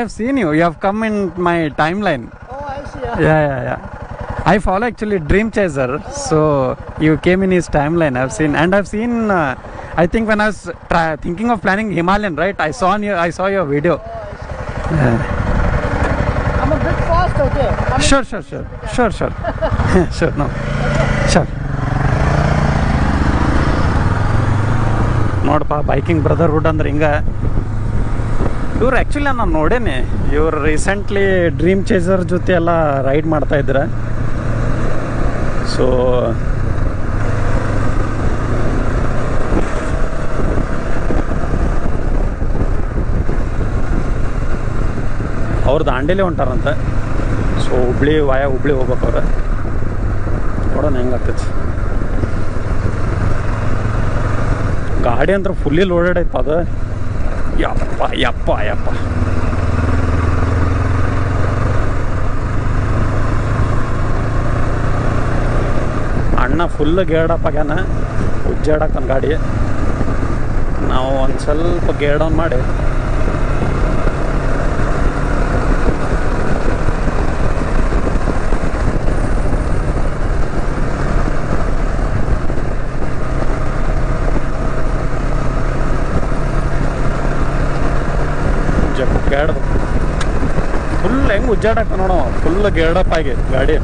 I've seen you. You have come in my timeline. Oh, I see. Yeah. I follow actually Dream Chaser. So you came in his timeline. I've seen. I think when I was thinking of planning Himalayan, right? I saw your video. Yeah. I'm a bit fast, okay? Sure. Sure. No. Sure. ನೋಡಪ್ಪ biking brotherhood ಅಂದ್ರೆ ಹಿಂಗೆ ಇವ್ರು actually ನಾನು ನೋಡೇನೆ ಇವ್ರು recently dream chaser ಜೊತೆ ಎಲ್ಲ ride ಮಾಡ್ತಾಯಿದ್ರು so ಅವ್ರು ದಾಂಡೇಲಿ ಹೊಂಟಾರಂತೆ ಸೊ ಹುಬ್ಳಿ ಹೋಗ್ಬೇಕು ಅವ್ರು ನೋಡೋಣ ಹೆಂಗಾಗ್ತೈತಿ ಗಾಡಿ ಅಂದ್ರೆ ಫುಲ್ಲಿ ಲೋಡೆಡ್ ಐತೆ ಅದು ಯಪ್ಪ ಅಣ್ಣ ಫುಲ್ ಗೇಡಪ್ ಆಗ್ಯಾನ ಉಜ್ಜಾಡಕ್ಕನ ಗಾಡಿ ನಾವು ಒಂದು ಸ್ವಲ್ಪ ಗೇಡ್ ಆನ್ ಮಾಡಿ ಗೇಡ್ ಫುಲ್ ಹೆಂಗೆ ಉಜ್ಜಾಡಕ್ಕ ನೋಡೋ ಫುಲ್ ಗೇಡಪ್ ಆಗಿ ಗಾಡಿ